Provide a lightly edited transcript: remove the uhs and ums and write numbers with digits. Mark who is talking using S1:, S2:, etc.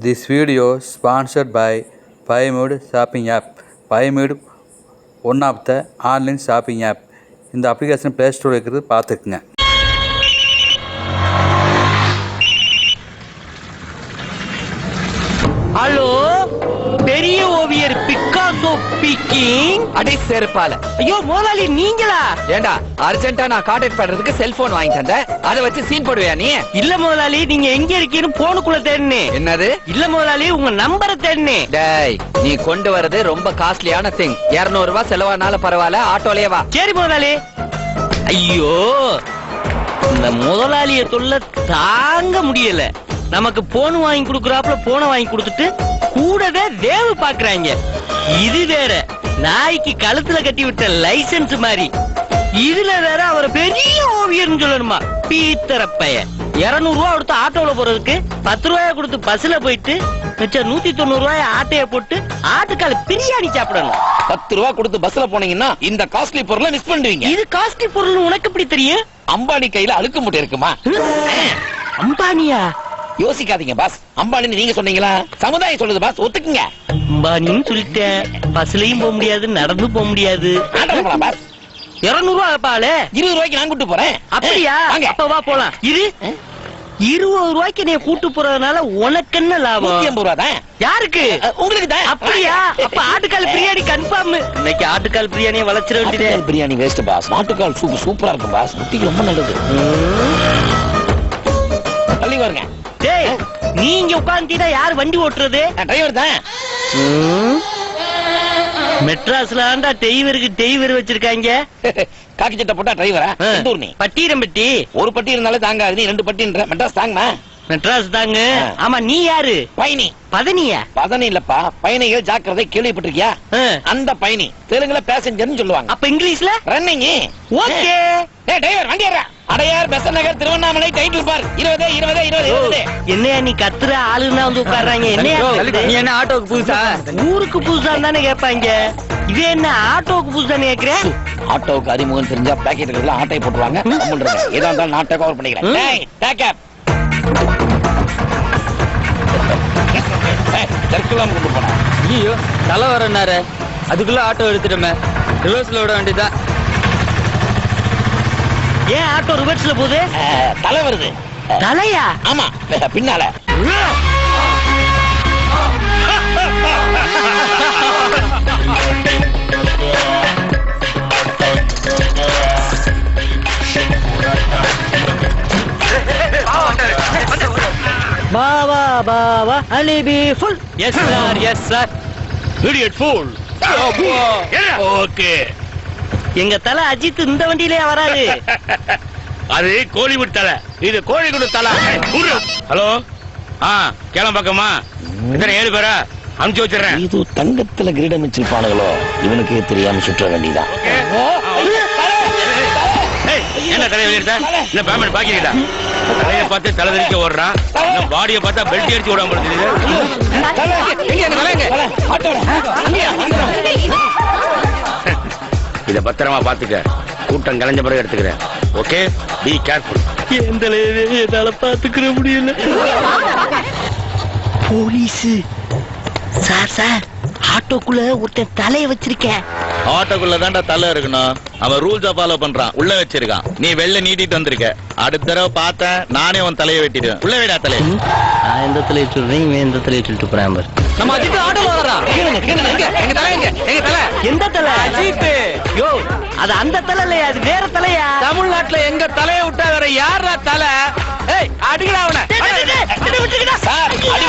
S1: This video sponsored by Buymood shopping app. Buymood one of the online shopping app. இந்த application play store இருக்கிறது பார்த்துக்குங்க.
S2: Hello, பெரிய ஓவியர் Picasso speaking.
S3: அடே செருப்பால.
S2: ஐயோ முதலாளி நீங்களா?
S3: ஏண்டா அர்ஜென்ட்டா நான் கான்டாக்ட் பண்றதுக்கு செல்போன் வாங்கி தந்தேன், அதை வச்சு சீன் போடுவியா நீ?
S2: இல்ல முதலாளி, நீங்க எங்க இருக்கீங்கன்னு போனுக்குள்ள தேடுனேன்.
S3: என்னது?
S2: இல்ல முதலாளி, உங்க நம்பரை தேடுனேன்.
S3: டேய், நீ கொண்டு வரது ரொம்ப காஸ்ட்லியான திங். 200 ரூபாய் செலவானாலும் பரவாயில்ல, ஆட்டோலயே வா.
S2: சரி முதலாளி. ஐயோ, இந்த முதலாளிய தொல்லை தாங்க முடியல. நமக்கு போன் வாங்கி கொடுக்கறாப்புல போனை வாங்கி கொடுத்துட்டு கூடவே வேவு பாக்குறாங்க. இது வேற நாய்க்கு கழுத்துல கட்டி விட்ட லைசன்ஸ் மாதிரி. இதுல வேற அவர் பெரிய ஓவியர்னு சொல்லணுமா? பீத்தரப்பைய 200 ரூபாய் கொடுத்து ஆட்டோல போறதுக்கு 10 ரூபாய கொடுத்து பஸ்ல போயிட்டு மிச்சம் 190 ரூபாய ஆட்டைய போட்டு ஆட்டுக்கால பிரியாணி சாப்பிடணும்.
S3: 10 ரூபாய் கொடுத்து பஸ்ல போனீங்கன்னா இந்த காஸ்ட்லி பொருளை மிஸ் பண்ணுவீங்க.
S2: இது காஸ்ட்லி பொருள் உனக்கு எப்படி தெரியும்?
S3: அம்பானி கையில அழுக்கு மூட்டை இருக்குமா?
S2: அம்பானியா?
S3: யோசிக்காதீங்க பாஸ், அம்பானின்னு நீங்க சொன்னீங்களா? சமுதாயம் சொல்லுது பாஸ், ஒத்துக்குங்க.
S2: அம்பானின்னு சொல்லிட்டேன். பஸ்லயும் போக முடியாது, நடந்து போக முடியாது.
S3: பாஸ்
S2: 200 ரூபாய் அப்பாலே.
S3: 20 ரூபாய்க்கு நான் கூட்டு போறேன்.
S2: அப்படியா? அப்ப வா போலாம். 20 ரூபாய்க்கு நீ கூட்டு போறதுனால உனக்கு என்ன லாபம்?
S3: 180 ரூபாய் தான்.
S2: யாருக்கு?
S3: உங்களுக்கு தான்.
S2: அப்படியா? அப்ப ஆட்டுக்கால் பிரியாணி கன்ஃபார்ம். இன்னைக்கு ஆட்டுக்கால் பிரியாணியை வளர்ச்சிட வேண்டியதே.
S3: பிரியாணி வேஸ்ட் பாஸ், ஆட்டுக்கால் சூப் சூப்பரா இருக்கும் பாஸ், முட்டிக்கு ரொம்ப நல்லது. தள்ளி வருங்க.
S2: டேய், நீங்க உட்கார்ந்தீனா யார் வண்டி ஓட்டுறது?
S3: டிரைவர் தான்.
S2: மெட்ராஸ்ல ஆண்டா டெய்வருக்கு டெய்வர் வச்சிருக்காங்க.
S3: காக்கி சட்டை போட்டா டிரைவரா? நீ
S2: பட்டீரம்பட்டி.
S3: ஒரு பட்டி இருந்தாலே தாங்காது, நீ 2 பட்டின்ற. மெட்ராஸ் தாங்கமா?
S2: மெட்ராஸ் தாங்க. ஆமா, நீ யாரு?
S3: பயணி.
S2: பதனியா?
S3: பதனி இல்லப்பா, பயணிகள் ஜாக்கிரதை, கேள்விப்பட்டிருக்கியா? அந்த பயணி தெலுங்குல பேசஞ்சர்னு சொல்லுவாங்க.
S2: அப்ப இங்கிலீஷ்ல
S3: ரன்னிங்.
S2: ஓகே.
S3: டேய் டிரைவர், வண்டி ஏறா. அடையார் பெசன்ட் நகர் திருவண்ணாமலை டைட்டில் பார் 20 20 20 20.
S2: என்னையா நீ கத்துற? ஆளுன்னா வந்து உட்கார்றாங்க. என்னையா
S3: நீ என்ன ஆட்டோக்கு புதுசா?
S2: ஊருக்கு புதுசா தானே கேட்பாங்க. இது என்ன ஆட்டோக்கு புதுசான்னு கேக்குறேன்?
S3: ஆட்டோக்கு அறிமுகம் தெரிஞ்சா பாக்கெட்டுல ஆட்டை போட்டுருவாங்க. ஏதா இருந்தாலும் நான் டேக் ஓவர் பண்ணிக்கிறேன். டேய் டேக் அப். சர்க்குலாம் கொண்டு போனா.
S4: ஐயோ, தலை வரனாரு. அதுக்குள்ள ஆட்டோ எடுத்துட்டோமே, ரிவர்ஸ்ல விட வேண்டியதான்.
S2: ஏன் ஆட்டோ ரிவர்ஸ்ல போகுது?
S3: தலை வருது.
S2: தலையா?
S3: ஆமா, பின்னால.
S2: பாவா பாவா அலிபி ஃபுல். Yes sir, yes sir.
S5: Idiot fool. Okay.
S2: எங்க தலை அஜித் இந்த வண்டியிலே வராது.
S5: அது கோழிவுட் தலை, இது கோழிக்குடு தலை. ஹலோ, கிளம்பக்கமா? எத்தனை 7 பேரா? அனுப்பிச்சு வச்சிடறேன்.
S3: இது தங்கத்துல கிரீடம் வச்சிருப்பானுங்களோ, இவனுக்கே தெரியாம சுற்ற வேண்டியதான்.
S5: என்ன தலையை வெளியிட்ட? என்ன பேமெண்ட் பாக்கி இருக்கா? தலையை பார்த்து தலை தெரிக்க ஓடுறான், பாடியை பார்த்தா பெல்ட் அடிச்சு ஓடாம தெரியுது. இத பத்திரமா பாத்துக்க, கூட்டம் கலைஞ்ச பிறகு எடுத்துக்கிறேன். Okay, be careful.
S2: என் தலையவே என்னால பாத்துக்கிற முடியல. போலீஸ் சார், சார் ஆட்டோக்குள்ள ஒருத்தன் தலைய வச்சிருக்கேன்.
S4: ஆட்டோக்குள்ள தான்டா தலை இருக்கணும். அவன் ரூல்ஸ ஃபாலோ பண்றான், உள்ள வச்சிருக்கான். நீ வெளில நீட்டிட்டு வந்திருக்க. அடுத்த தடவை பார்த்தேன் நானே உன் தலையை வெட்டிடுவேன். உள்ள வேடா தலையை.
S2: நான் எந்த தலையை சொல்றேன், இவன் எந்த தலையை சொல்லிட்டு போறான் பாரு.
S3: நம்ம அஜித் ஆட்டோல வரா. எங்க தலை எங்க? எங்க தலை?
S2: எந்த தலை?
S3: அஜித்.
S2: யோ, அது அந்த தலை இல்லையா? அது வேற தலையா?
S3: தமிழ்நாட்டுல எங்க தலையை விட்டா வேற யாரா தலை? ஏய், அடிங்கடா அவனை.
S2: விட்டுக்கிட்டா
S3: சார், அடி